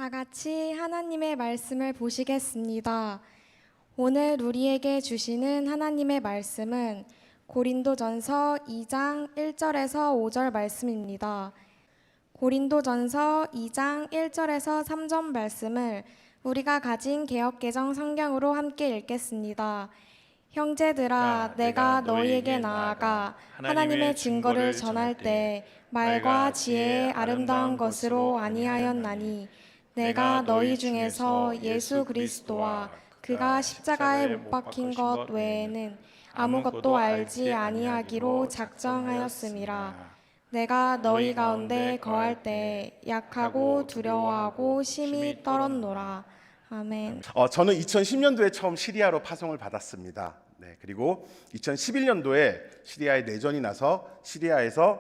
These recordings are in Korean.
다 같이 하나님의 말씀을 보시겠습니다. 오늘 우리에게 주시는 하나님의 말씀은 고린도전서 2장 1절에서 5절 말씀입니다. 고린도전서 2장 1절에서 3절 말씀을 우리가 가진 개역개정 성경으로 함께 읽겠습니다. 형제들아, 내가 너희에게 나아가 하나님의 증거를 전할 때 말과 지혜의 아름다운 것으로 아니하였나니 내가 너희 중에서 예수 그리스도와 그가 십자가에 못 박힌 것 외에는 아무것도 알지 아니하기로 작정하였음이라. 내가 너희 가운데 거할 때 약하고 두려워하고 심히 떨었노라. 아멘. 저는 2010년도에 처음 시리아로 파송을 받았습니다. 네, 그리고 2011년도에 시리아에 내전이 나서 시리아가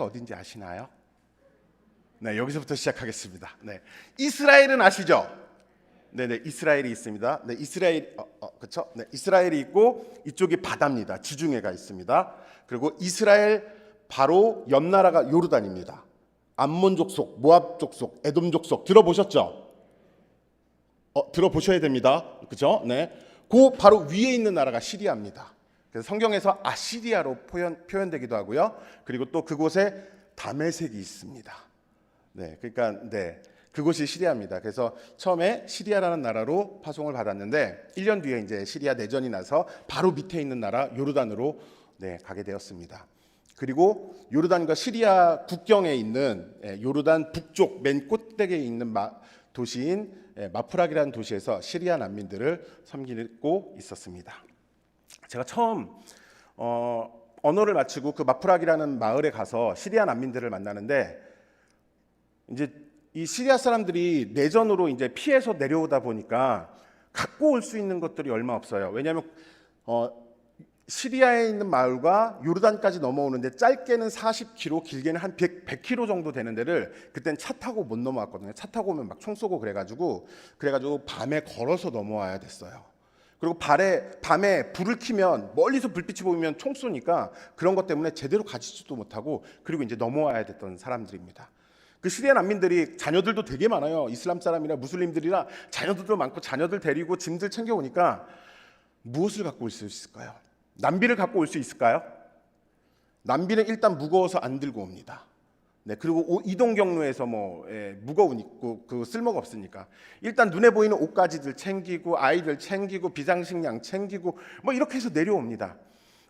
어딘지 아시나요? 네, 여기서부터 시작하겠습니다. 네, 이스라엘은 아시죠? 네, 이스라엘이 있습니다. 네, 그렇죠? 네, 이스라엘이 있고 이쪽이 바다입니다. 지중해가 있습니다. 그리고 이스라엘 바로 옆 나라가 요르단입니다. 암몬 족속, 모압 족속, 에돔 족속 들어보셨죠? 들어보셔야 됩니다. 그죠? 네. 그 바로 위에 있는 나라가 시리아입니다. 그래서 성경에서 아시리아로 표현되기도 하고요. 그리고 또 그곳에 다메섹이 있습니다. 네. 그러니까 그곳이 시리아입니다. 그래서 처음에 시리아라는 나라로 파송을 받았는데 1년 뒤에 이제 시리아 내전이 나서 바로 밑에 있는 나라 요르단으로 가게 되었습니다. 그리고 요르단과 시리아 국경에 있는 요르단 북쪽 맨 꼭대기에 있는 도시인 마프락이라는 도시에서 시리아 난민들을 섬기고 있었습니다. 제가 처음 언어를 마치고 그 마프락이라는 마을에 가서 시리아 난민들을 만나는데 이제 이 시리아 사람들이 내전으로 이제 피해서 내려오다 보니까 갖고 올 수 있는 것들이 얼마 없어요. 왜냐하면 시리아에 있는 마을과 요르단까지 넘어오는데 짧게는 40km, 길게는 한 100km 정도 되는 데를 그땐 차 타고 못 넘어왔거든요. 차 타고 오면 막 총 쏘고 그래가지고 밤에 걸어서 넘어와야 됐어요. 그리고 밤에 불을 켜면 멀리서 불빛이 보이면 총 쏘니까 그런 것 때문에 제대로 가지지도 못하고 그리고 이제 넘어와야 됐던 사람들입니다. 그 시리아 난민들이 자녀들도 되게 많아요. 이슬람 사람이나 무슬림들이라 자녀들도 많고 자녀들 데리고 짐들 챙겨오니까 무엇을 갖고 올 수 있을까요? 남비를 갖고 올 수 있을까요? 남비는 일단 무거워서 안 들고 옵니다. 네, 그리고 이동 경로에서 무거우니까 그 쓸모가 없으니까 일단 눈에 보이는 옷가지들 챙기고 아이들 챙기고 비상식량 챙기고 이렇게 해서 내려옵니다.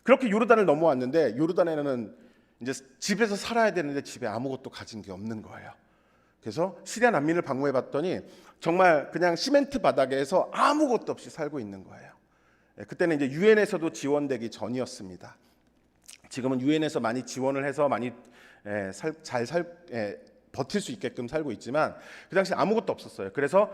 그렇게 요르단을 넘어왔는데 요르단에는 이제 집에서 살아야 되는데 집에 아무것도 가진 게 없는 거예요. 그래서 시리아 난민을 방문해 봤더니 정말 그냥 시멘트 바닥에서 아무것도 없이 살고 있는 거예요. 그때는 이제 유엔에서도 지원되기 전이었습니다. 지금은 유엔에서 많이 지원을 해서 많이 버틸 수 있게끔 살고 있지만 그 당시 아무것도 없었어요. 그래서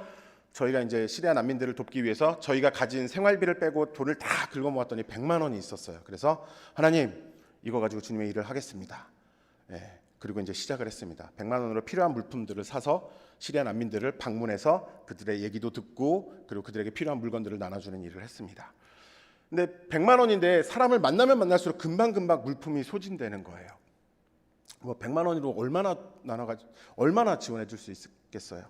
저희가 이제 시리아 난민들을 돕기 위해서 저희가 가진 생활비를 빼고 돈을 다 긁어 모았더니 100만 원이 있었어요. 그래서 하나님 이거 가지고 주님의 일을 하겠습니다. 그리고 이제 시작을 했습니다. 100만 원으로 필요한 물품들을 사서 시리아 난민들을 방문해서 그들의 얘기도 듣고 그리고 그들에게 필요한 물건들을 나눠주는 일을 했습니다. 근데 100만 원인데 사람을 만나면 만날수록 금방 물품이 소진되는 거예요. 100만 원으로 얼마나 지원해 줄 수 있겠어요.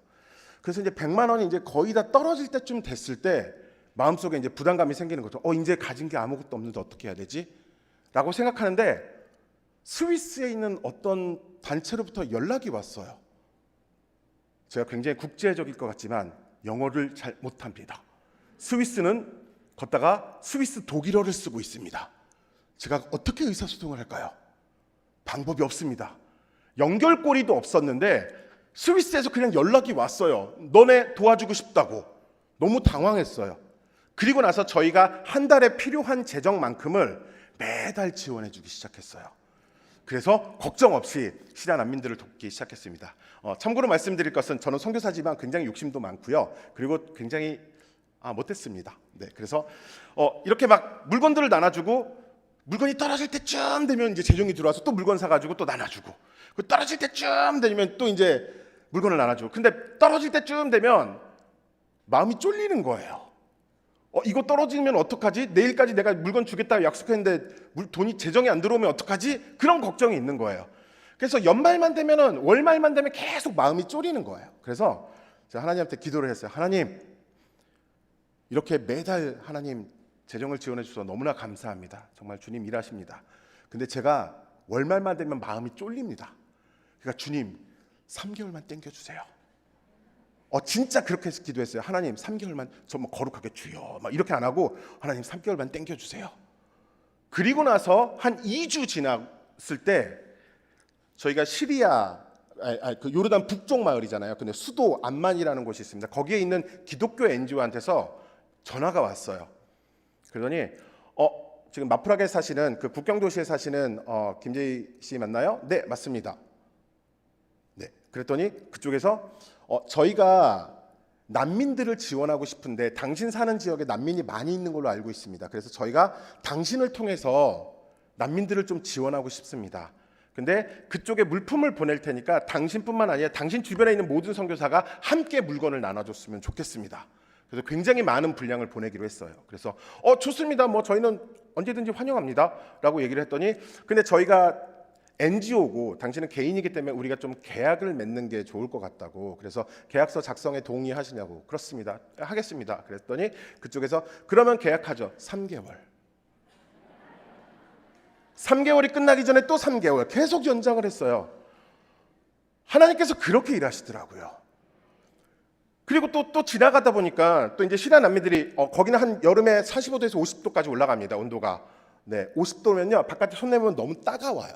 그래서 이제 100만 원이 이제 거의 다 떨어질 때쯤 됐을 때 마음속에 이제 부담감이 생기는 거죠. 이제 가진 게 아무것도 없는데 어떻게 해야 되지? 라고 생각하는데 스위스에 있는 어떤 단체로부터 연락이 왔어요. 제가 굉장히 국제적일 것 같지만 영어를 잘 못합니다. 스위스는 걷다가 스위스 독일어를 쓰고 있습니다. 제가 어떻게 의사소통을 할까요? 방법이 없습니다. 연결고리도 없었는데 스위스에서 그냥 연락이 왔어요. 너네 도와주고 싶다고. 너무 당황했어요. 그리고 나서 저희가 한 달에 필요한 재정만큼을 매달 지원해 주기 시작했어요. 그래서 걱정 없이 시리아 난민들을 돕기 시작했습니다. 참고로 말씀드릴 것은 저는 선교사지만 굉장히 욕심도 많고요. 그리고 굉장히 못했습니다. 네, 그래서 이렇게 막 물건들을 나눠주고 물건이 떨어질 때쯤 되면 이제 재정이 들어와서 또 물건 사가지고 또 나눠주고 그 떨어질 때쯤 되면 또 이제 물건을 나눠주고 근데 떨어질 때쯤 되면 마음이 쫄리는 거예요. 이거 떨어지면 어떡하지? 내일까지 내가 물건 주겠다고 약속했는데 돈이 재정이 안 들어오면 어떡하지? 그런 걱정이 있는 거예요. 그래서 연말만 되면은 월말만 되면 계속 마음이 쫄리는 거예요. 그래서 제가 하나님한테 기도를 했어요. 하나님, 이렇게 매달 하나님 재정을 지원해 주셔서 너무나 감사합니다. 정말 주님 일하십니다. 근데 제가 월말만 되면 마음이 쫄립니다. 그러니까 주님 3개월만 땡겨주세요. 진짜 그렇게 해서 기도했어요. 하나님 3개월만 좀 거룩하게 주여 막 이렇게 안 하고 하나님 3개월만 땡겨주세요. 그리고 나서 한 2주 지났을 때 저희가 시리아 그 요르단 북쪽 마을이잖아요. 근데 수도 암만이라는 곳이 있습니다. 거기에 있는 기독교 NGO한테서 전화가 왔어요. 그러더니 지금 마프라게 사시는 그 국경 도시에 사시는 김재희 씨 맞나요? 네, 맞습니다. 네. 그랬더니 그쪽에서 저희가 난민들을 지원하고 싶은데 당신 사는 지역에 난민이 많이 있는 걸로 알고 있습니다. 그래서 저희가 당신을 통해서 난민들을 좀 지원하고 싶습니다. 근데 그쪽에 물품을 보낼 테니까 당신뿐만 아니라 당신 주변에 있는 모든 선교사가 함께 물건을 나눠줬으면 좋겠습니다. 그래서 굉장히 많은 분량을 보내기로 했어요. 그래서 좋습니다. 뭐 저희는 언제든지 환영합니다라고 얘기를 했더니 근데 저희가 NGO고 당신은 개인이기 때문에 우리가 좀 계약을 맺는 게 좋을 것 같다고. 그래서 계약서 작성에 동의하시냐고. 그렇습니다. 하겠습니다. 그랬더니 그쪽에서 그러면 계약하죠. 3개월. 3개월이 끝나기 전에 또 3개월 계속 연장을 했어요. 하나님께서 그렇게 일하시더라고요. 그리고 또 지나가다 보니까 또 이제 시리아 난민들이 거기는 한 여름에 45도에서 50도까지 올라갑니다. 온도가. 네, 50도면요 바깥에 손 내면 너무 따가워요.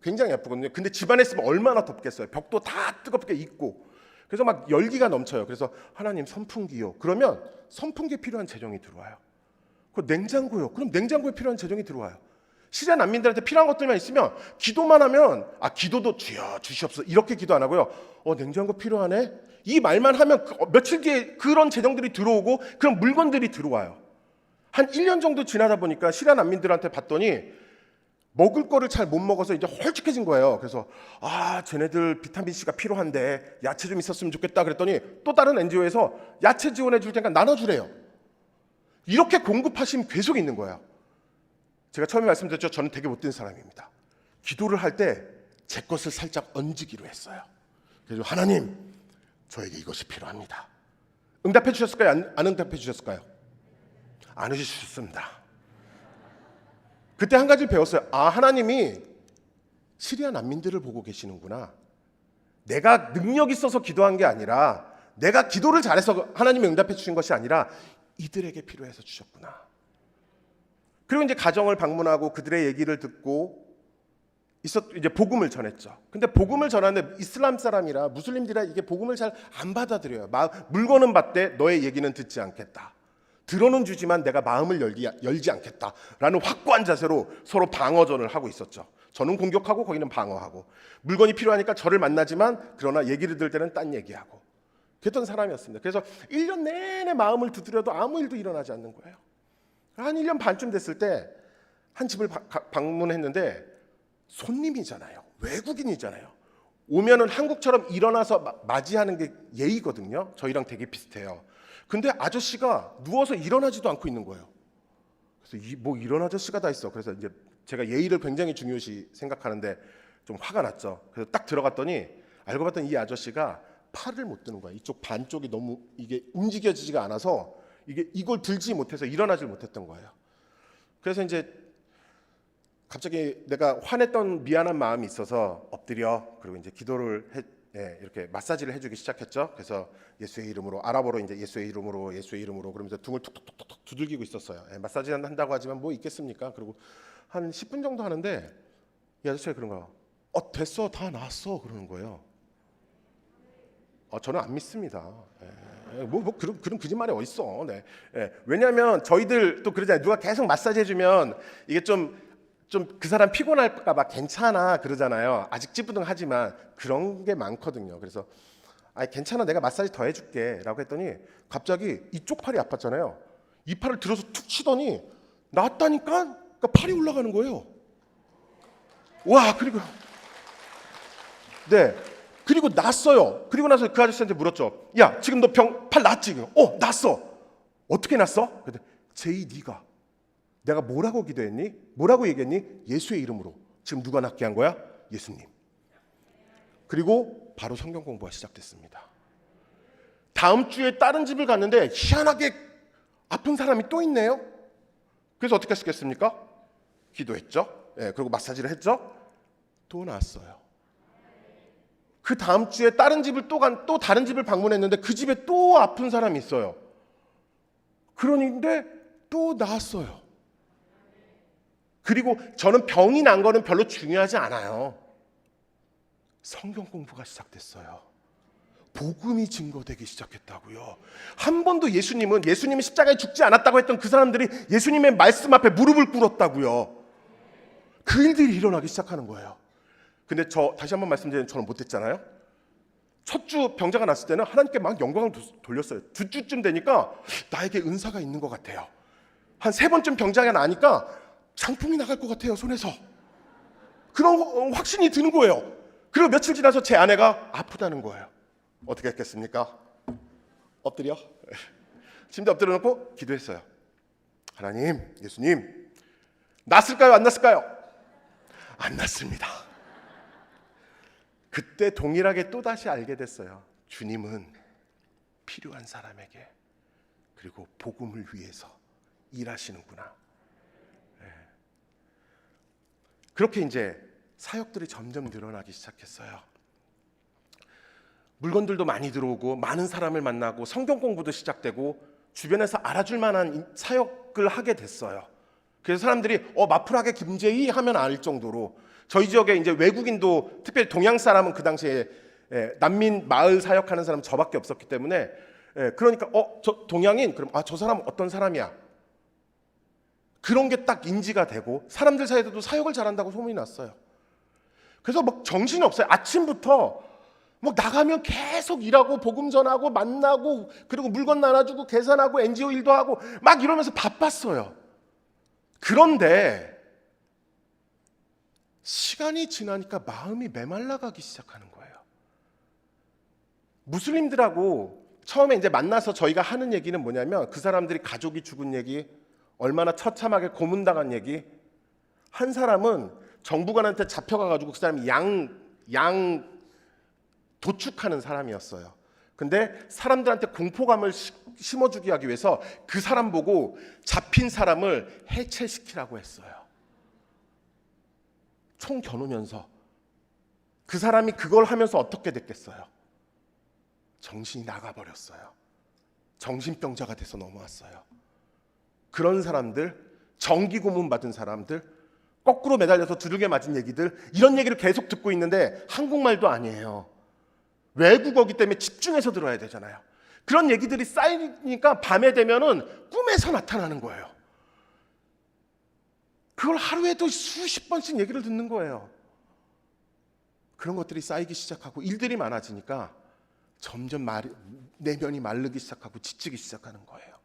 굉장히 아프거든요. 근데 집안에 있으면 얼마나 덥겠어요. 벽도 다 뜨겁게 익고. 그래서 막 열기가 넘쳐요. 그래서 하나님 선풍기요. 그러면 선풍기에 필요한 재정이 들어와요. 그 냉장고요. 그럼 냉장고에 필요한 재정이 들어와요. 시리아 난민들한테 필요한 것들만 있으면 기도만 하면 기도도 주여 주시옵소서 이렇게 기도 안 하고요. 냉장고 필요하네. 이 말만 하면 며칠 뒤에 그런 재정들이 들어오고 그런 물건들이 들어와요. 한 1년 정도 지나다 보니까 시리아 난민들한테 봤더니 먹을 거를 잘 못 먹어서 이제 헐쭉해진 거예요. 그래서 쟤네들 비타민 C가 필요한데 야채 좀 있었으면 좋겠다 그랬더니 또 다른 NGO에서 야채 지원해 줄 테니까 나눠주래요. 이렇게 공급하시면 계속 있는 거예요. 제가 처음에 말씀드렸죠. 저는 되게 못된 사람입니다. 기도를 할 때 제 것을 살짝 얹기로 했어요. 그래서 하나님 저에게 이것이 필요합니다. 응답해 주셨을까요? 안 응답해 주셨을까요? 안 해주셨습니다. 그때 한 가지를 배웠어요. 하나님이 시리아 난민들을 보고 계시는구나. 내가 능력 있어서 기도한 게 아니라 내가 기도를 잘해서 하나님이 응답해 주신 것이 아니라 이들에게 필요해서 주셨구나. 그리고 이제 가정을 방문하고 그들의 얘기를 듣고 이제 복음을 전했죠. 근데 복음을 전하는데 이슬람 사람이라 무슬림들이라 이게 복음을 잘 안 받아들여요. 물건은 받되 너의 얘기는 듣지 않겠다. 들어는 주지만 내가 마음을 열지 않겠다라는 확고한 자세로 서로 방어전을 하고 있었죠. 저는 공격하고 거기는 방어하고 물건이 필요하니까 저를 만나지만 그러나 얘기를 들을 때는 딴 얘기하고 그랬던 사람이었습니다. 그래서 1년 내내 마음을 두드려도 아무 일도 일어나지 않는 거예요. 한 1년 반쯤 됐을 때 한 집을 방문했는데 손님이잖아요. 외국인이잖아요. 오면은 한국처럼 일어나서 맞이하는 게 예의거든요. 저희랑 되게 비슷해요. 근데 아저씨가 누워서 일어나지도 않고 있는 거예요. 그래서 뭐 이런 아저씨가 다 있어. 그래서 이제 제가 예의를 굉장히 중요시 생각하는데 좀 화가 났죠. 그래서 딱 들어갔더니 알고 봤더니 이 아저씨가 팔을 못 드는 거야. 이쪽 반쪽이 너무 이게 움직여지지가 않아서 이걸 들지 못해서 일어나질 못했던 거예요. 그래서 이제 갑자기 내가 화냈던 미안한 마음이 있어서 엎드려 그리고 이제 기도를 이렇게 마사지를 해주기 시작했죠. 그래서 예수의 이름으로 아랍어로 이제 예수의 이름으로 그러면서 등을 툭툭툭툭 두들기고 있었어요. 마사지 한다고 하지만 뭐 있겠습니까? 그리고 한 10분 정도 하는데 이 아저씨가 그런 거야. 됐어, 다 나았어 그러는 거예요. 저는 안 믿습니다. 그런 거짓말이 어딨어. 네. 왜냐하면 저희들 또 그러잖아요. 누가 계속 마사지 해주면 이게 좀 그 사람 피곤할까 봐 괜찮아 그러잖아요. 아직 찌뿌둥하지만 그런 게 많거든요. 그래서 괜찮아 내가 마사지 더 해줄게 라고 했더니 갑자기 이쪽 팔이 아팠잖아요. 이 팔을 들어서 툭 치더니 낫다니까 그러니까 팔이 올라가는 거예요. 와 그리고 그리고 났어요. 그리고 나서 그 아저씨한테 물었죠. 야 지금 너 팔 났지? 났어. 어떻게 났어? 근데 제이 네가 내가 뭐라고 기도했니? 뭐라고 얘기했니? 예수의 이름으로. 지금 누가 낫게 한 거야? 예수님. 그리고 바로 성경 공부가 시작됐습니다. 다음 주에 다른 집을 갔는데 희한하게 아픈 사람이 또 있네요. 그래서 어떻게 했겠습니까? 기도했죠. 그리고 마사지를 했죠. 또 나았어요. 그 다음 주에 다른 집을 또 다른 집을 방문했는데 그 집에 또 아픈 사람이 있어요. 그런데 또 나았어요. 그리고 저는 병이 난 거는 별로 중요하지 않아요. 성경 공부가 시작됐어요. 복음이 증거되기 시작했다고요. 한 번도 예수님이 십자가에 죽지 않았다고 했던 그 사람들이 예수님의 말씀 앞에 무릎을 꿇었다고요. 그 일들이 일어나기 시작하는 거예요. 근데 다시 한번 말씀드리면 저는 못했잖아요. 첫 주 병자가 났을 때는 하나님께 막 영광을 돌렸어요. 두 주쯤 되니까 나에게 은사가 있는 것 같아요. 한 세 번쯤 병자가 나니까 상품이 나갈 것 같아요, 손에서. 그런 확신이 드는 거예요. 그리고 며칠 지나서 제 아내가 아프다는 거예요. 어떻게 했겠습니까? 엎드려 침대 엎드려 놓고 기도했어요. 하나님, 예수님, 났을까요? 안 났을까요? 안 났습니다. 그때 동일하게 또다시 알게 됐어요. 주님은 필요한 사람에게 그리고 복음을 위해서 일하시는구나. 그렇게 이제 사역들이 점점 늘어나기 시작했어요. 물건들도 많이 들어오고 많은 사람을 만나고 성경 공부도 시작되고 주변에서 알아줄 만한 사역을 하게 됐어요. 그래서 사람들이 마프라게 김재희 하면 알 정도로 저희 지역에 이제 외국인도 특별히 동양 사람은 그 당시에 난민 마을 사역하는 사람은 저밖에 없었기 때문에 그러니까 저 동양인 그럼 저 사람 어떤 사람이야? 그런 게 딱 인지가 되고 사람들 사이에도 사역을 잘한다고 소문이 났어요. 그래서 막 정신이 없어요. 아침부터 막 나가면 계속 일하고 복음 전하고 만나고 그리고 물건 나눠주고 계산하고 NGO 일도 하고 막 이러면서 바빴어요. 그런데 시간이 지나니까 마음이 메말라가기 시작하는 거예요. 무슬림들하고 처음에 이제 만나서 저희가 하는 얘기는 뭐냐면 그 사람들이 가족이 죽은 얘기, 얼마나 처참하게 고문당한 얘기. 한 사람은 정부관한테 잡혀가가지고 그 사람이 양 도축하는 사람이었어요. 근데 사람들한테 공포감을 심어주기 하기 위해서 그 사람 보고 잡힌 사람을 해체시키라고 했어요. 총 겨누면서. 그 사람이 그걸 하면서 어떻게 됐겠어요? 정신이 나가버렸어요. 정신병자가 돼서 넘어왔어요. 그런 사람들, 정기 고문 받은 사람들, 거꾸로 매달려서 두들겨 맞은 얘기들, 이런 얘기를 계속 듣고 있는데 한국말도 아니에요. 외국어기 때문에 집중해서 들어야 되잖아요. 그런 얘기들이 쌓이니까 밤에 되면은 꿈에서 나타나는 거예요. 그걸 하루에도 수십 번씩 얘기를 듣는 거예요. 그런 것들이 쌓이기 시작하고 일들이 많아지니까 점점 내면이 마르기 시작하고 지치기 시작하는 거예요.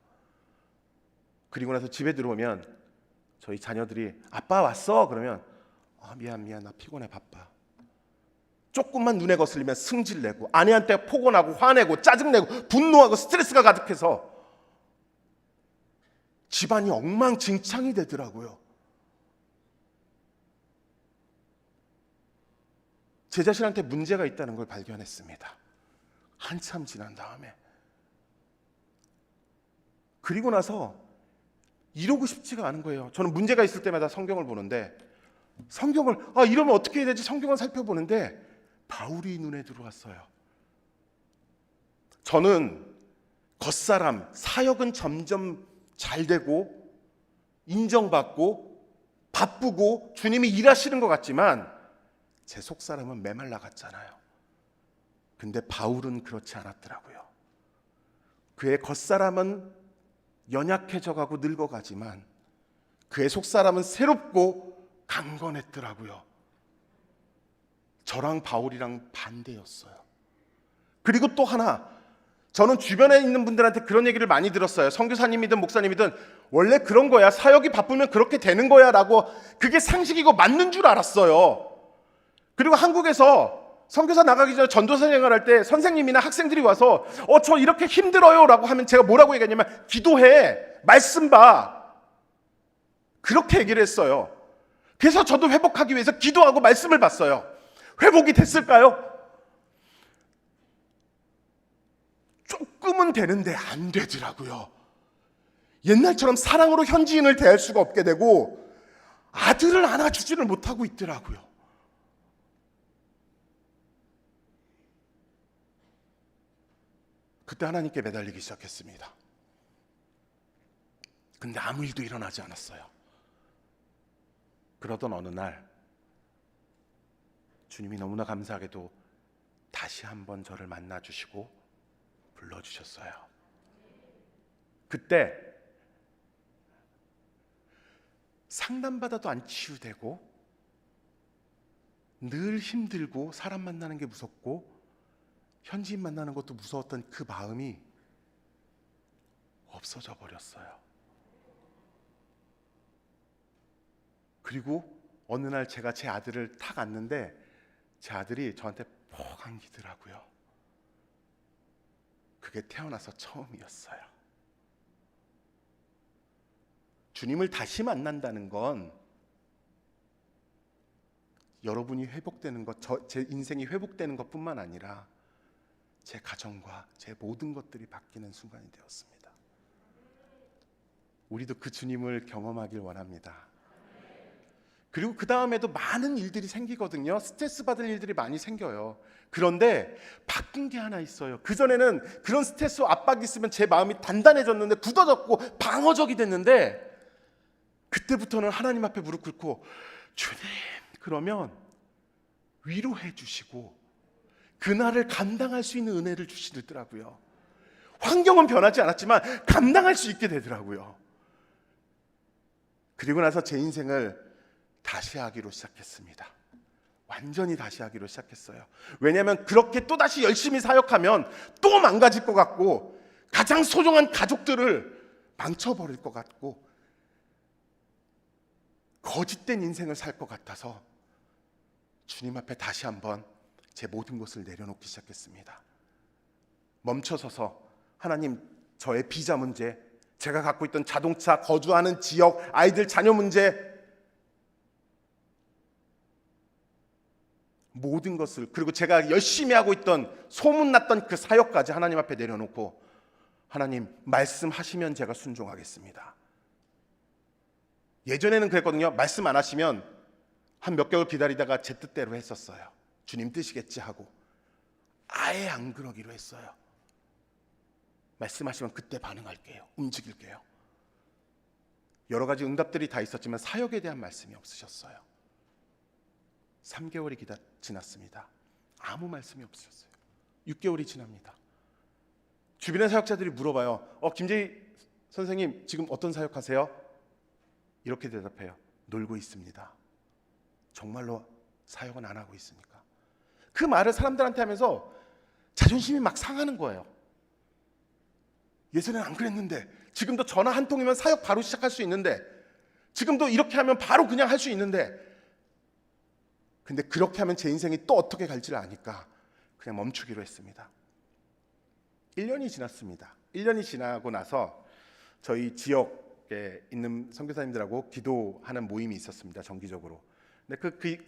그리고 나서 집에 들어오면 저희 자녀들이 아빠 왔어? 그러면 미안 나 피곤해 바빠. 조금만 눈에 거슬리면 승질내고 아내한테 폭언하고 화내고 짜증내고 분노하고 스트레스가 가득해서 집안이 엉망진창이 되더라고요. 제 자신한테 문제가 있다는 걸 발견했습니다. 한참 지난 다음에. 그리고 나서 이러고 싶지가 않은 거예요. 저는 문제가 있을 때마다 성경을 보는데 성경을 이러면 어떻게 해야 되지? 성경을 살펴보는데 바울이 눈에 들어왔어요. 저는 겉사람, 사역은 점점 잘 되고 인정받고 바쁘고 주님이 일하시는 것 같지만 제 속사람은 메말라 갔잖아요. 근데 바울은 그렇지 않았더라고요. 그의 겉사람은 연약해져 가고 늙어가지만 그의 속사람은 새롭고 강건했더라고요. 저랑 바울이랑 반대였어요. 그리고 또 하나, 저는 주변에 있는 분들한테 그런 얘기를 많이 들었어요. 선교사님이든 목사님이든 원래 그런 거야. 사역이 바쁘면 그렇게 되는 거야 라고. 그게 상식이고 맞는 줄 알았어요. 그리고 한국에서 선교사 나가기 전에 전도사 생활할 때 선생님이나 학생들이 와서 저 이렇게 힘들어요 라고 하면 제가 뭐라고 얘기했냐면 기도해, 말씀 봐, 그렇게 얘기를 했어요. 그래서 저도 회복하기 위해서 기도하고 말씀을 봤어요. 회복이 됐을까요? 꿈은 되는데 안 되더라고요. 옛날처럼 사랑으로 현지인을 대할 수가 없게 되고 아들을 안아주지를 못하고 있더라고요. 그때 하나님께 매달리기 시작했습니다. 근데 아무 일도 일어나지 않았어요. 그러던 어느 날 주님이 너무나 감사하게도 다시 한번 저를 만나주시고 불러주셨어요. 그때 상담받아도 안 치유되고 늘 힘들고 사람 만나는 게 무섭고 현지인 만나는 것도 무서웠던 그 마음이 없어져 버렸어요. 그리고 어느 날 제가 제 아들을 탁 안는데 제 아들이 저한테 푹 안기더라고요. 그게 태어나서 처음이었어요. 주님을 다시 만난다는 건 여러분이 회복되는 것, 제 인생이 회복되는 것뿐만 아니라 제 가정과 제 모든 것들이 바뀌는 순간이 되었습니다. 우리도 그 주님을 경험하길 원합니다. 그리고 그 다음에도 많은 일들이 생기거든요. 스트레스 받을 일들이 많이 생겨요. 그런데 바뀐 게 하나 있어요. 그전에는 그런 스트레스와 압박이 있으면 제 마음이 단단해졌는데 굳어졌고 방어적이 됐는데 그때부터는 하나님 앞에 무릎 꿇고 주님 그러면 위로해 주시고 그날을 감당할 수 있는 은혜를 주시더라고요. 환경은 변하지 않았지만 감당할 수 있게 되더라고요. 그리고 나서 제 인생을 다시 하기로 시작했습니다. 완전히 다시 하기로 시작했어요. 왜냐하면 그렇게 또다시 열심히 사역하면 또 망가질 것 같고 가장 소중한 가족들을 망쳐버릴 것 같고 거짓된 인생을 살 것 같아서 주님 앞에 다시 한번 제 모든 것을 내려놓기 시작했습니다. 멈춰서서 하나님 저의 비자 문제, 제가 갖고 있던 자동차, 거주하는 지역, 아이들 자녀 문제 모든 것을 그리고 제가 열심히 하고 있던 소문났던 그 사역까지 하나님 앞에 내려놓고 하나님 말씀하시면 제가 순종하겠습니다. 예전에는 그랬거든요. 말씀 안 하시면 한 몇 개월 기다리다가 제 뜻대로 했었어요. 주님 뜻이겠지 하고 아예 안 그러기로 했어요. 말씀하시면 그때 반응할게요. 움직일게요. 여러 가지 응답들이 다 있었지만 사역에 대한 말씀이 없으셨어요. 3개월이 지났습니다. 아무 말씀이 없으셨어요. 6개월이 지납니다. 주변의 사역자들이 물어봐요. 김재희 선생님 지금 어떤 사역하세요? 이렇게 대답해요. 놀고 있습니다. 정말로 사역은 안 하고 있으니까. 그 말을 사람들한테 하면서 자존심이 막 상하는 거예요. 예전에는 안 그랬는데 지금도 전화 한 통이면 사역 바로 시작할 수 있는데 지금도 이렇게 하면 바로 그냥 할 수 있는데 근데 그렇게 하면 제 인생이 또 어떻게 갈지를 아니까 그냥 멈추기로 했습니다. 1년이 지났습니다. 1년이 지나고 나서 저희 지역에 있는 선교사님들하고 기도하는 모임이 있었습니다. 정기적으로. 근데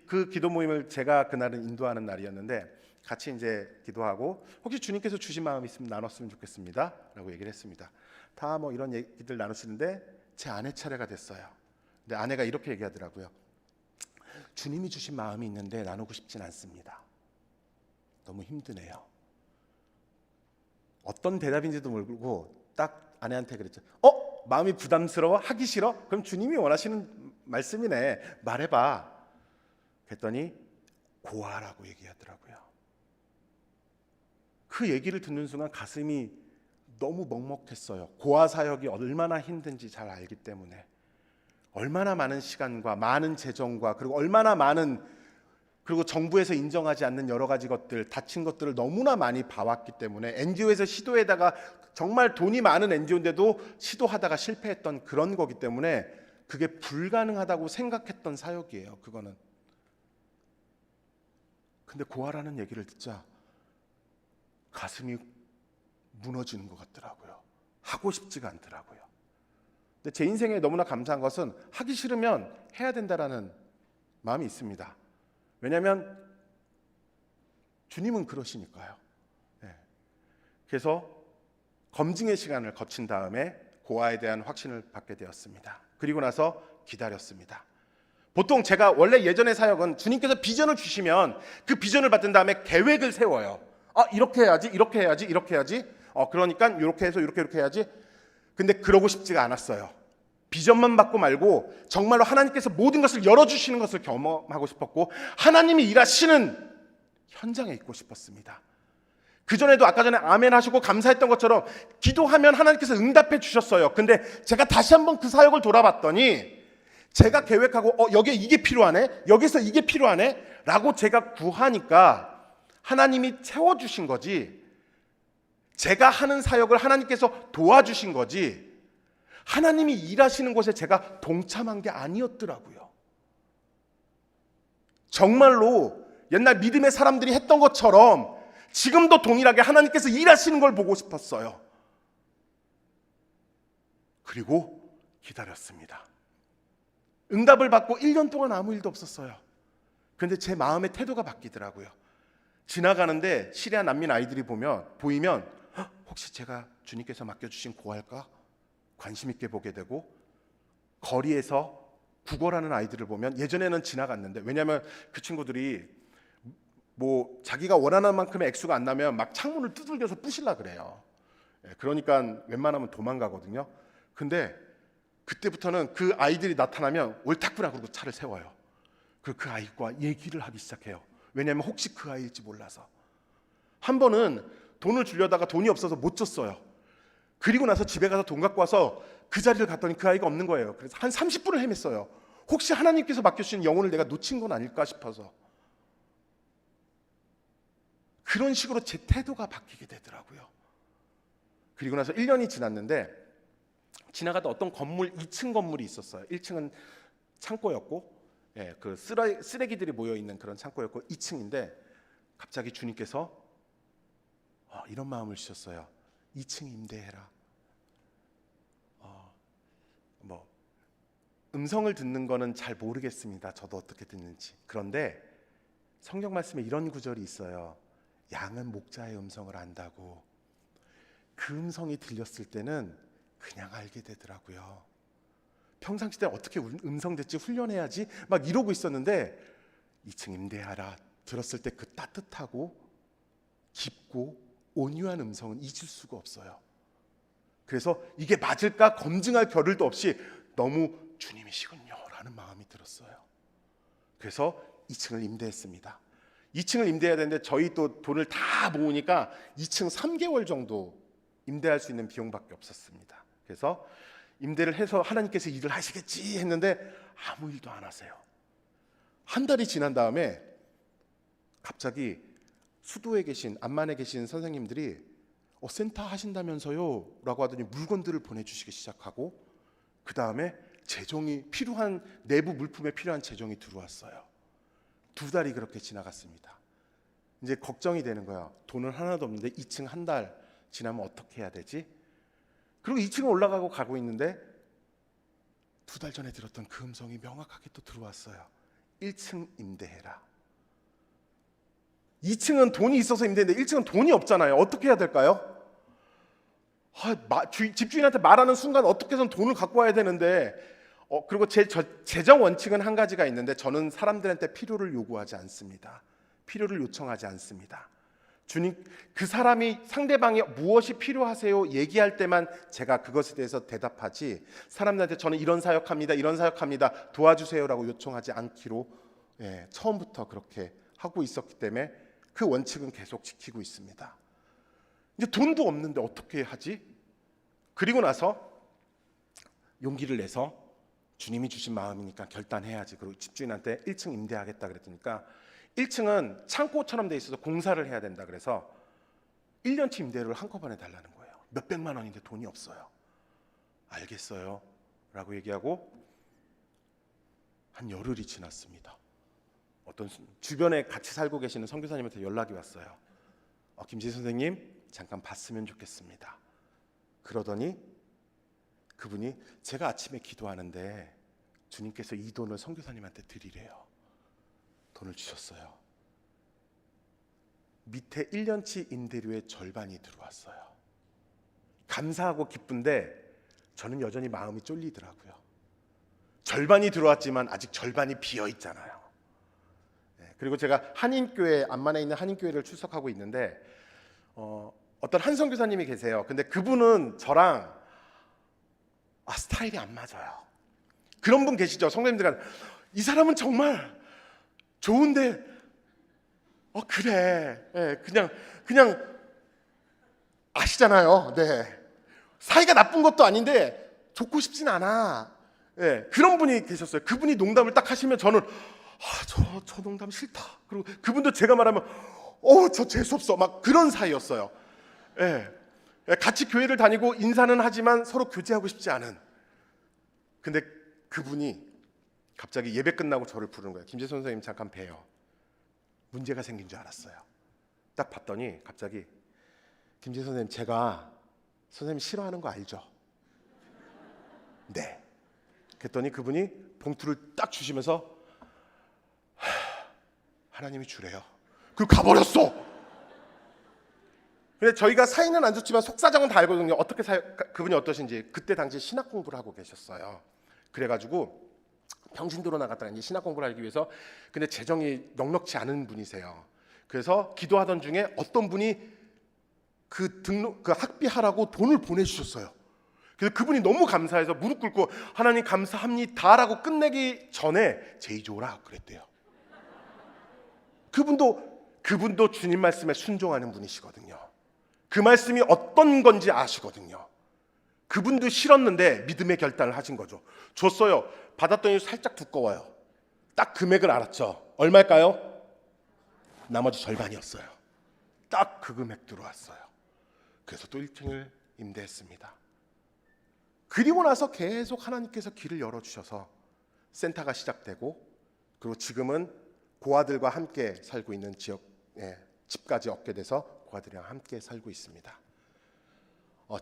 그 기도 모임을 제가 그날은 인도하는 날이었는데 같이 이제 기도하고 혹시 주님께서 주신 마음이 있으면 나눴으면 좋겠습니다 라고 얘기를 했습니다. 다 뭐 이런 얘기들 나누시는데 제 아내 차례가 됐어요. 근데 아내가 이렇게 얘기하더라고요. 주님이 주신 마음이 있는데 나누고 싶진 않습니다. 너무 힘드네요. 어떤 대답인지도 모르고 딱 아내한테 그랬죠. 마음이 부담스러워? 하기 싫어? 그럼 주님이 원하시는 말씀이네. 말해봐. 그랬더니 고아라고 얘기하더라고요. 그 얘기를 듣는 순간 가슴이 너무 먹먹했어요. 고아 사역이 얼마나 힘든지 잘 알기 때문에 얼마나 많은 시간과 많은 재정과 그리고 얼마나 많은 그리고 정부에서 인정하지 않는 여러 가지 것들 다친 것들을 너무나 많이 봐왔기 때문에 NGO에서 시도에다가 정말 돈이 많은 NGO인데도 시도하다가 실패했던 그런 거기 때문에 그게 불가능하다고 생각했던 사역이에요. 그거는. 근데 고아라는 얘기를 듣자 가슴이 무너지는 것 같더라고요. 하고 싶지가 않더라고요. 근데 제 인생에 너무나 감사한 것은 하기 싫으면 해야 된다라는 마음이 있습니다. 왜냐하면 주님은 그러시니까요. 네. 그래서 검증의 시간을 거친 다음에 고아에 대한 확신을 받게 되었습니다. 그리고 나서 기다렸습니다. 보통 제가 원래 예전의 사역은 주님께서 비전을 주시면 그 비전을 받은 다음에 계획을 세워요. 이렇게 해야지, 이렇게 해야지, 이렇게 해야지. 그러니까 이렇게 해서 이렇게 해야지. 근데 그러고 싶지가 않았어요. 비전만 받고 말고 정말로 하나님께서 모든 것을 열어주시는 것을 경험하고 싶었고, 하나님이 일하시는 현장에 있고 싶었습니다. 그전에도 아까 전에 아멘 하시고 감사했던 것처럼 기도하면 하나님께서 응답해 주셨어요. 근데 제가 다시 한번 그 사역을 돌아봤더니 제가 계획하고 여기에 이게 필요하네, 여기서 이게 필요하네 라고 제가 구하니까 하나님이 채워주신 거지, 제가 하는 사역을 하나님께서 도와주신 거지, 하나님이 일하시는 곳에 제가 동참한 게 아니었더라고요. 정말로 옛날 믿음의 사람들이 했던 것처럼 지금도 동일하게 하나님께서 일하시는 걸 보고 싶었어요. 그리고 기다렸습니다. 응답을 받고 1년 동안 아무 일도 없었어요. 그런데 제 마음의 태도가 바뀌더라고요. 지나가는데 시리아 난민 아이들이 보이면 혹시 제가 주님께서 맡겨주신 고아일까? 관심 있게 보게 되고, 거리에서 구걸하는 아이들을 보면 예전에는 지나갔는데, 왜냐하면 그 친구들이 자기가 원하는 만큼의 액수가 안 나면 막 창문을 두들겨서 부실라 그래요. 그러니까 웬만하면 도망가거든요. 근데 그때부터는 그 아이들이 나타나면 옳다구나 그러고 차를 세워요. 그리고 그 아이과 얘기를 하기 시작해요. 왜냐하면 혹시 그 아이일지 몰라서. 한 번은 돈을 주려다가 돈이 없어서 못 줬어요. 그리고 나서 집에 가서 돈 갖고 와서 그 자리를 갔더니 그 아이가 없는 거예요. 그래서 한 30분을 헤맸어요. 혹시 하나님께서 맡겨주신 영혼을 내가 놓친 건 아닐까 싶어서. 그런 식으로 제 태도가 바뀌게 되더라고요. 그리고 나서 1년이 지났는데 지나가다 어떤 건물, 2층 건물이 있었어요. 1층은 창고였고, 그 쓰레기들이 모여 있는 그런 창고였고, 2층인데 갑자기 주님께서 이런 마음을 주셨어요. 2층 임대해라. 음성을 듣는 거는 잘 모르겠습니다. 저도 어떻게 듣는지. 그런데 성경 말씀에 이런 구절이 있어요. 양은 목자의 음성을 안다고. 그 음성이 들렸을 때는 그냥 알게 되더라고요. 평상시 때 어떻게 음성 듣지, 훈련해야지 막 이러고 있었는데 2층 임대하라 들었을 때 그 따뜻하고 깊고 온유한 음성은 잊을 수가 없어요. 그래서 이게 맞을까 검증할 겨를도 없이 너무 주님이시군요 라는 마음이 들었어요. 그래서 2층을 임대했습니다. 2층을 임대해야 되는데 저희 또 돈을 다 모으니까 2층 3개월 정도 임대할 수 있는 비용밖에 없었습니다. 그래서 임대를 해서 하나님께서 일을 하시겠지 했는데 아무 일도 안 하세요. 한 달이 지난 다음에 갑자기 수도에 계신, 암만에 계신 선생님들이 센터 하신다면서요 라고 하더니 물건들을 보내주시기 시작하고, 그 다음에 재정이 필요한, 내부 물품에 필요한 재정이 들어왔어요. 2달이 그렇게 지나갔습니다. 이제 걱정이 되는 거야. 돈은 하나도 없는데 2층 한 달 지나면 어떻게 해야 되지? 그리고 2층을 올라가고 가고 있는데 2달 전에 들었던 그 음성이 명확하게 또 들어왔어요. 1층 임대해라. 2층은 돈이 있어서 임대했는데 1층은 돈이 없잖아요. 어떻게 해야 될까요? 집주인한테 말하는 순간 어떻게 해서는 돈을 갖고 와야 되는데, 그리고 제 재정 원칙은 한 가지가 있는데, 저는 사람들한테 필요를 요구하지 않습니다. 필요를 요청하지 않습니다. 주님, 그 사람이, 상대방이 무엇이 필요하세요 얘기할 때만 제가 그것에 대해서 대답하지, 사람들한테 저는 이런 사역합니다, 이런 사역합니다, 도와주세요라고 요청하지 않기로 처음부터 그렇게 하고 있었기 때문에 그 원칙은 계속 지키고 있습니다. 이제 돈도 없는데 어떻게 하지? 그리고 나서 용기를 내서 주님이 주신 마음이니까 결단해야지. 그리고 집주인한테 1층 임대하겠다 그랬으니까 1층은 창고처럼 돼 있어서 공사를 해야 된다 그래서 1년치 임대료를 한꺼번에 달라는 거예요. 몇백만 원인데 돈이 없어요. 알겠어요 라고 얘기하고 한 열흘이 지났습니다. 어떤 주변에 같이 살고 계시는 선교사님한테 연락이 왔어요. 김지 선생님 잠깐 봤으면 좋겠습니다. 그러더니 그분이, 제가 아침에 기도하는데 주님께서 이 돈을 선교사님한테 드리래요. 돈을 주셨어요. 밑에 1년치 임대료의 절반이 들어왔어요. 감사하고 기쁜데 저는 여전히 마음이 쫄리더라고요. 절반이 들어왔지만 아직 절반이 비어 있잖아요. 그리고 제가 한인교회, 암만에 있는 한인교회를 출석하고 있는데 어떤 한선 교사님이 계세요. 근데 그분은 저랑 스타일이 안 맞아요. 그런 분 계시죠? 성도님들, 이 사람은 정말 좋은데 그래, 그냥 아시잖아요. 네, 사이가 나쁜 것도 아닌데 좋고 싶진 않아. 네, 그런 분이 계셨어요. 그분이 농담을 딱 하시면 저는 저 농담 싫다. 그리고 그분도 제가 말하면 저 재수없어. 막 그런 사이였어요. 예. 같이 교회를 다니고 인사는 하지만 서로 교제하고 싶지 않은. 근데 그분이 갑자기 예배 끝나고 저를 부르는 거예요. 김재선 선생님 잠깐 봬요. 문제가 생긴 줄 알았어요. 딱 봤더니 갑자기 김재선 선생님, 제가 선생님 싫어하는 거 알죠? 네. 그랬더니 그분이 봉투를 딱 주시면서 하나님이 주래요. 그리고 가버렸어. 근데 저희가 사이는 안 좋지만 속사정은 다 알거든요. 어떻게 그분이 어떠신지. 그때 당시 신학 공부를 하고 계셨어요. 그래가지고 평신도로 나갔다가 이제 신학 공부를 하기 위해서, 근데 재정이 넉넉치 않은 분이세요. 그래서 기도하던 중에 어떤 분이 그 학비하라고 돈을 보내주셨어요. 그래서 그분이 너무 감사해서 무릎 꿇고 하나님 감사합니다라고 끝내기 전에 제이조라 그랬대요. 그분도 주님 말씀에 순종하는 분이시거든요. 그 말씀이 어떤 건지 아시거든요. 그분도 싫었는데 믿음의 결단을 하신 거죠. 줬어요. 받았더니 살짝 두꺼워요. 딱 금액을 알았죠. 얼마일까요? 나머지 절반이었어요. 딱 그 금액 들어왔어요. 그래서 또 1층을 임대했습니다. 그리고 나서 계속 하나님께서 길을 열어주셔서 센터가 시작되고, 그리고 지금은 고아들과 함께 살고 있는 집까지 얻게 돼서 고아들이랑 함께 살고 있습니다.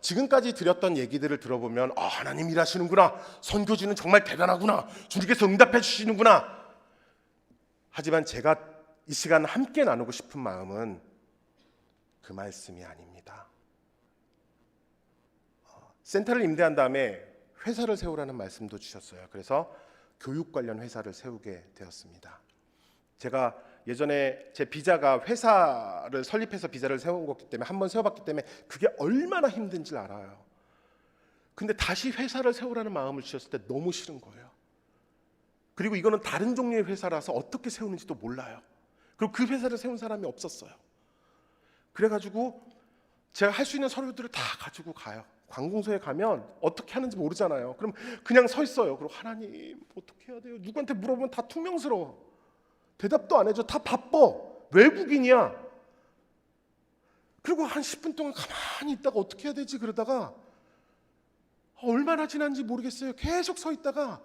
지금까지 드렸던 얘기들을 들어보면 하나님 일하시는구나, 선교지는 정말 대단하구나, 주님께서 응답해 주시는구나. 하지만 제가 이 시간 함께 나누고 싶은 마음은 그 말씀이 아닙니다. 센터를 임대한 다음에 회사를 세우라는 말씀도 주셨어요. 그래서 교육 관련 회사를 세우게 되었습니다. 제가 예전에 제 비자가 회사를 설립해서 비자를 세운 거기 때문에, 한번 세워봤기 때문에 그게 얼마나 힘든지 알아요. 근데 다시 회사를 세우라는 마음을 주셨을 때 너무 싫은 거예요. 그리고 이거는 다른 종류의 회사라서 어떻게 세우는지도 몰라요. 그리고 그 회사를 세운 사람이 없었어요. 그래가지고 제가 할 수 있는 서류들을 다 가지고 가요. 관공서에 가면 어떻게 하는지 모르잖아요. 그럼 그냥 서 있어요. 그리고 하나님 어떻게 해야 돼요? 누구한테 물어보면 다 퉁명스러워. 대답도 안 해줘. 다 바빠. 외국인이야. 그리고 한 10분 동안 가만히 있다가 어떻게 해야 되지? 그러다가 얼마나 지난지 모르겠어요. 계속 서 있다가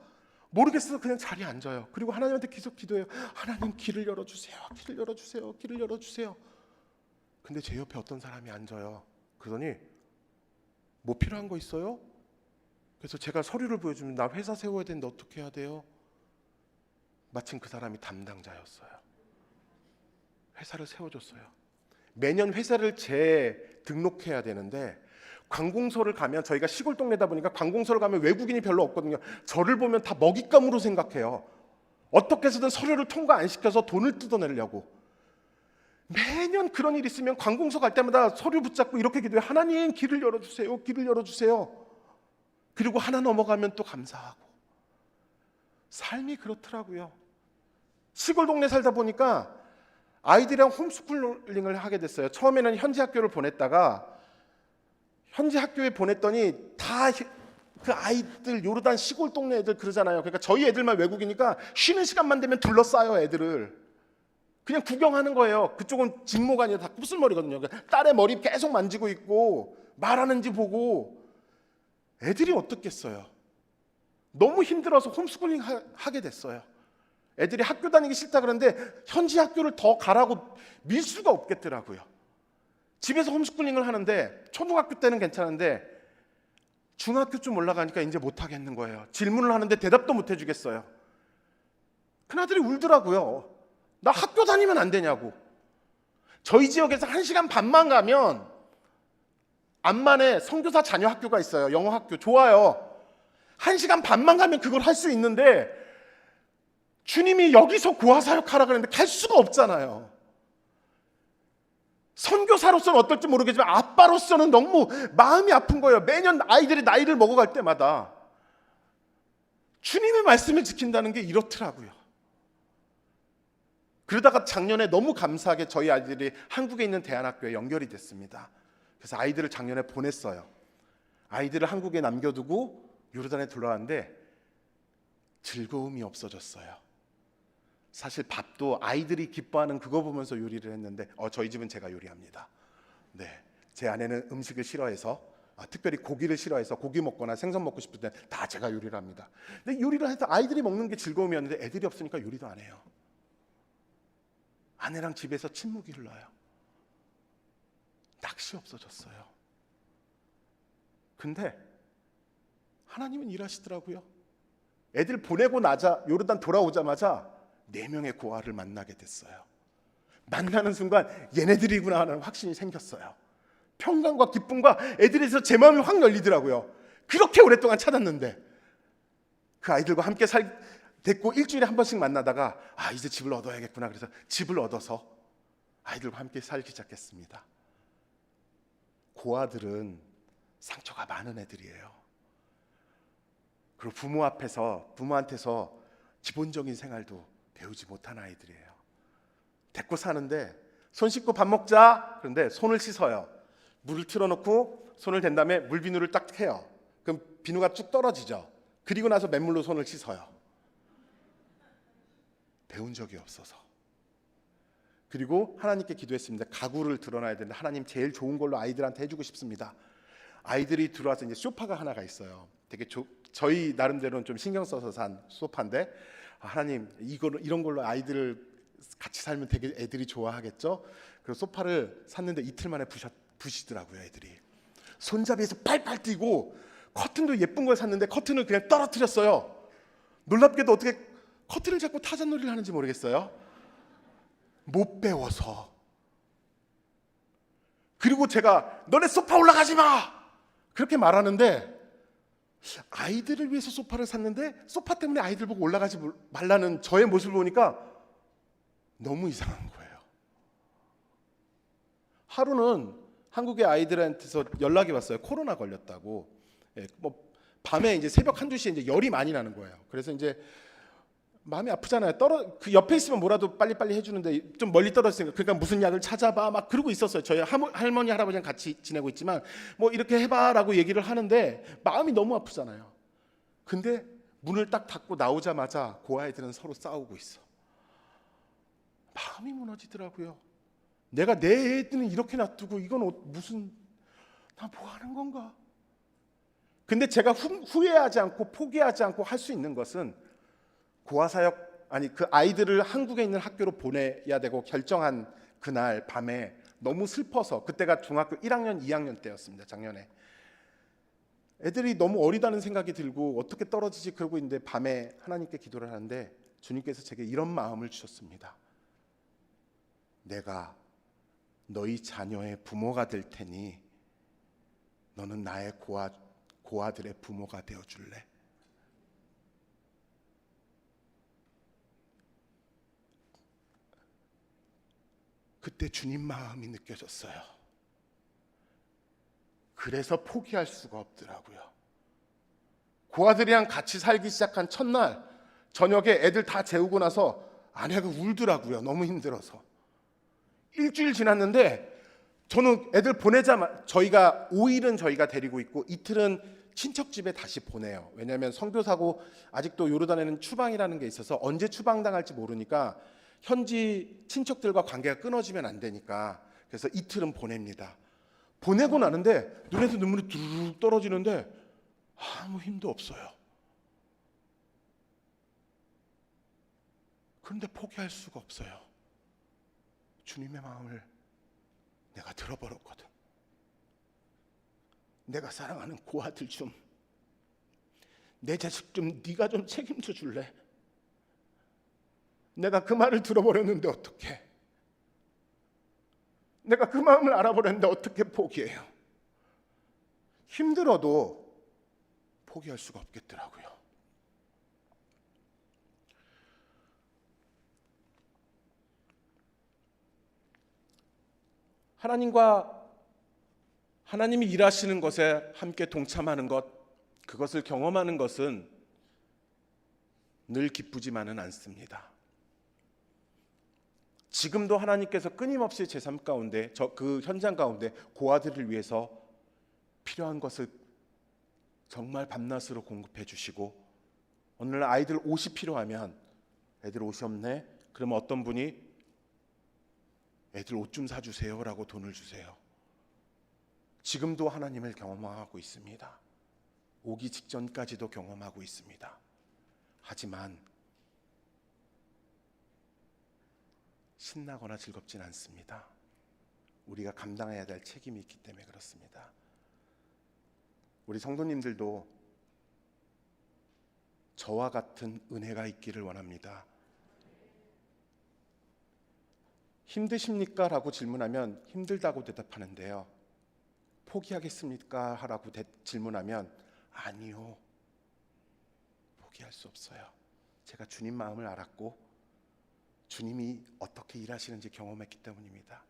모르겠어서 그냥 자리에 앉아요. 그리고 하나님한테 계속 기도해요. 하나님 길을 열어주세요. 길을 열어주세요. 길을 열어주세요. 근데 제 옆에 어떤 사람이 앉아요. 그러더니 뭐 필요한 거 있어요? 그래서 제가 서류를 보여주면 나 회사 세워야 되는데 어떻게 해야 돼요? 마침 그 사람이 담당자였어요. 회사를 세워줬어요. 매년 회사를 재등록해야 되는데, 관공서를 가면, 저희가 시골 동네다 보니까 관공서를 가면 외국인이 별로 없거든요. 저를 보면 다 먹잇감으로 생각해요. 어떻게 해서든 서류를 통과 안 시켜서 돈을 뜯어내려고. 매년 그런 일이 있으면 관공서 갈 때마다 서류 붙잡고 이렇게 기도해요. 하나님 길을 열어주세요. 길을 열어주세요. 그리고 하나 넘어가면 또 감사하고. 삶이 그렇더라고요. 시골 동네 살다 보니까 아이들이랑 홈스쿨링을 하게 됐어요. 처음에는 현지 학교를 보냈다가, 현지 학교에 보냈더니 다 그 아이들, 요르단 시골 동네 애들 그러잖아요. 그러니까 저희 애들만 외국이니까 쉬는 시간만 되면 둘러싸요. 애들을 그냥 구경하는 거예요. 그쪽은 직모가 아니라 다 곱슬머리거든요. 딸의 머리 계속 만지고 있고 말하는지 보고. 애들이 어떻겠어요? 너무 힘들어서 홈스쿨링 하게 됐어요. 애들이 학교 다니기 싫다 그러는데 현지 학교를 더 가라고 밀 수가 없겠더라고요. 집에서 홈스쿨링을 하는데 초등학교 때는 괜찮은데 중학교쯤 올라가니까 이제 못 하겠는 거예요. 질문을 하는데 대답도 못 해주겠어요. 큰아들이 울더라고요. 나 학교 다니면 안 되냐고. 저희 지역에서 1시간 반만 가면 암만에 선교사 자녀 학교가 있어요. 영어 학교 좋아요. 1시간 반만 가면 그걸 할 수 있는데 주님이 여기서 고아 사역하라 그랬는데 갈 수가 없잖아요. 선교사로서는 어떨지 모르겠지만 아빠로서는 너무 마음이 아픈 거예요. 매년 아이들이 나이를 먹어갈 때마다 주님의 말씀을 지킨다는 게 이렇더라고요. 그러다가 작년에 너무 감사하게 저희 아이들이 한국에 있는 대안학교에 연결이 됐습니다. 그래서 아이들을 작년에 보냈어요. 아이들을 한국에 남겨두고 요르단에 들어왔는데 즐거움이 없어졌어요. 사실 밥도 아이들이 기뻐하는 그거 보면서 요리를 했는데 저희 집은 제가 요리합니다. 네, 제 아내는 음식을 싫어해서 특별히 고기를 싫어해서 고기 먹거나 생선 먹고 싶을 때 다 제가 요리를 합니다. 근데 요리를 해서 아이들이 먹는 게 즐거움이었는데 애들이 없으니까 요리도 안 해요. 아내랑 집에서 침묵이 흘러요. 낚시 없어졌어요. 근데 하나님은 일하시더라고요. 애들 보내고 나자 요르단 돌아오자마자 4명의 고아를 만나게 됐어요. 만나는 순간 얘네들이구나 하는 확신이 생겼어요. 평강과 기쁨과 애들에서 제 마음이 확 열리더라고요. 그렇게 오랫동안 찾았는데 그 아이들과 함께 됐고 일주일에 한 번씩 만나다가 이제 집을 얻어야겠구나. 그래서 집을 얻어서 아이들과 함께 살기 시작했습니다. 고아들은 상처가 많은 애들이에요. 그리고 부모한테서 기본적인 생활도 배우지 못한 아이들이에요. 데리고 사는데 손 씻고 밥 먹자. 그런데 손을 씻어요. 물을 틀어놓고 손을 댄 다음에 물비누를 딱 해요. 그럼 비누가 쭉 떨어지죠. 그리고 나서 맨물로 손을 씻어요. 배운 적이 없어서. 그리고 하나님께 기도했습니다. 가구를 드러나야 되는데 하나님 제일 좋은 걸로 아이들한테 해주고 싶습니다. 아이들이 들어와서 이제 소파가 하나가 있어요. 되게 저희 나름대로는 좀 신경 써서 산 소파인데 하나님 이런 걸로 아이들을 같이 살면 되게 애들이 좋아하겠죠. 그래서 소파를 샀는데 이틀 만에 부시더라고요. 애들이 손잡이에서 팔팔 뛰고 커튼도 예쁜 걸 샀는데 커튼을 그냥 떨어뜨렸어요. 놀랍게도 어떻게 커튼을 잡고 타잔놀이를 하는지 모르겠어요. 못 배워서. 그리고 제가 너네 소파 올라가지 마 그렇게 말하는데 아이들을 위해서 소파를 샀는데 소파 때문에 아이들 보고 올라가지 말라는 저의 모습을 보니까 너무 이상한 거예요. 하루는 한국의 아이들한테서 연락이 왔어요. 코로나 걸렸다고. 밤에 이제 새벽 1-2시에 이제 열이 많이 나는 거예요. 그래서 이제 마음이 아프잖아요. 그 옆에 있으면 뭐라도 빨리빨리 해주는데 좀 멀리 떨어졌으니까 그러니까 무슨 약을 찾아봐 막 그러고 있었어요. 저희 할머니 할아버지랑 같이 지내고 있지만 뭐 이렇게 해봐라고 얘기를 하는데 마음이 너무 아프잖아요. 근데 문을 딱 닫고 나오자마자 고아이들은 서로 싸우고 있어. 마음이 무너지더라고요. 내가 내 애들은 이렇게 놔두고 이건 무슨 나 뭐 하는 건가? 근데 제가 후회하지 않고 포기하지 않고 할 수 있는 것은 고아사역 그 아이들을 한국에 있는 학교로 보내야 되고 결정한 그날 밤에 너무 슬퍼서 그때가 중학교 1학년 2학년 때였습니다. 작년에 애들이 너무 어리다는 생각이 들고 어떻게 떨어지지 그러고 있는데 밤에 하나님께 기도를 하는데 주님께서 제게 이런 마음을 주셨습니다. 내가 너희 자녀의 부모가 될 테니 너는 나의 고아들의 부모가 되어줄래? 그때 주님 마음이 느껴졌어요. 그래서 포기할 수가 없더라고요. 고아들이랑 같이 살기 시작한 첫날 저녁에 애들 다 재우고 나서 아내가 울더라고요. 너무 힘들어서. 일주일 지났는데 저는 애들 보내자마자 저희가 5일은 저희가 데리고 있고 이틀은 친척 집에 다시 보내요. 왜냐하면 선교사고 아직도 요르단에는 추방이라는 게 있어서 언제 추방당할지 모르니까 현지 친척들과 관계가 끊어지면 안 되니까 그래서 이틀은 보냅니다. 보내고 나는데 눈에서 눈물이 두르륵 떨어지는데 아무 힘도 없어요. 그런데 포기할 수가 없어요. 주님의 마음을 내가 들어버렸거든. 내가 사랑하는 고아들 좀, 내 자식 좀 네가 좀 책임져 줄래? 내가 그 말을 들어버렸는데 어떡해? 내가 그 마음을 알아버렸는데 어떻게 포기해요? 힘들어도 포기할 수가 없겠더라고요. 하나님이 일하시는 것에 함께 동참하는 것, 그것을 경험하는 것은 늘 기쁘지만은 않습니다. 지금도 하나님께서 끊임없이 제 삶 가운데, 그 현장 가운데 고아들을 위해서 필요한 것을 정말 밤낮으로 공급해 주시고, 오늘 아이들 옷이 필요하면 애들 옷이 없네? 그러면 어떤 분이 애들 옷 좀 사주세요 라고 돈을 주세요. 지금도 하나님을 경험하고 있습니다. 오기 직전까지도 경험하고 있습니다. 하지만 신나거나 즐겁진 않습니다. 우리가 감당해야 될 책임이 있기 때문에 그렇습니다. 우리 성도님들도 저와 같은 은혜가 있기를 원합니다. 힘드십니까? 라고 질문하면 힘들다고 대답하는데요, 포기하겠습니까? 라고 질문하면 아니요, 포기할 수 없어요. 제가 주님 마음을 알았고 주님이 어떻게 일하시는지 경험했기 때문입니다.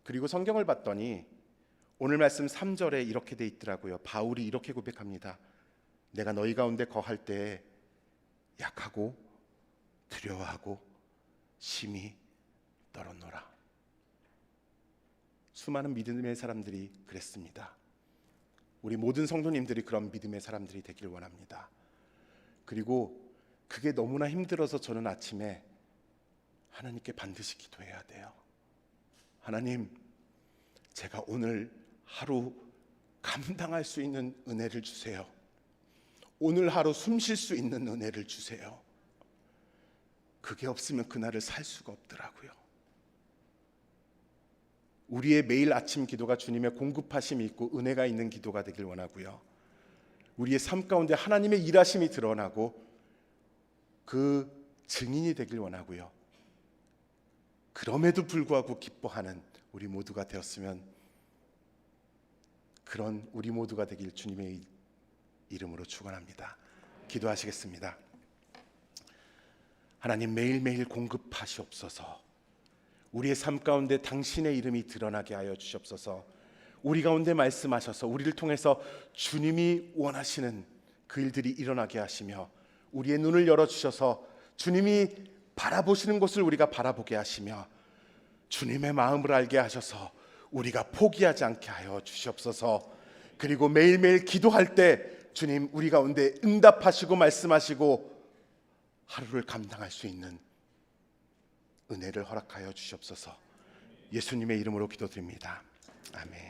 그리고 성경을 봤더니 오늘 말씀 3절에 이렇게 돼 있더라고요. 바울이 이렇게 고백합니다. 내가 너희 가운데 거할 때에 약하고 두려워하고 심히 떨었노라. 수많은 믿음의 사람들이 그랬습니다. 우리 모든 성도님들이 그런 믿음의 사람들이 되길 원합니다. 그리고 그게 너무나 힘들어서 저는 아침에 하나님께 반드시 기도해야 돼요. 하나님, 제가 오늘 하루 감당할 수 있는 은혜를 주세요. 오늘 하루 숨 쉴 수 있는 은혜를 주세요. 그게 없으면 그날을 살 수가 없더라고요. 우리의 매일 아침 기도가 주님의 공급하심이 있고 은혜가 있는 기도가 되길 원하고요. 우리의 삶 가운데 하나님의 일하심이 드러나고 그 증인이 되길 원하고요. 그럼에도 불구하고 기뻐하는 우리 모두가 되었으면, 그런 우리 모두가 되길 주님의 이름으로 축원합니다. 기도하시겠습니다. 하나님, 매일매일 공급하시옵소서. 우리의 삶 가운데 당신의 이름이 드러나게 하여 주시옵소서. 우리 가운데 말씀하셔서 우리를 통해서 주님이 원하시는 그 일들이 일어나게 하시며, 우리의 눈을 열어주셔서 주님이 바라보시는 곳을 우리가 바라보게 하시며, 주님의 마음을 알게 하셔서 우리가 포기하지 않게 하여 주시옵소서. 그리고 매일매일 기도할 때 주님 우리 가운데 응답하시고 말씀하시고 하루를 감당할 수 있는 은혜를 허락하여 주시옵소서. 예수님의 이름으로 기도드립니다. 아멘.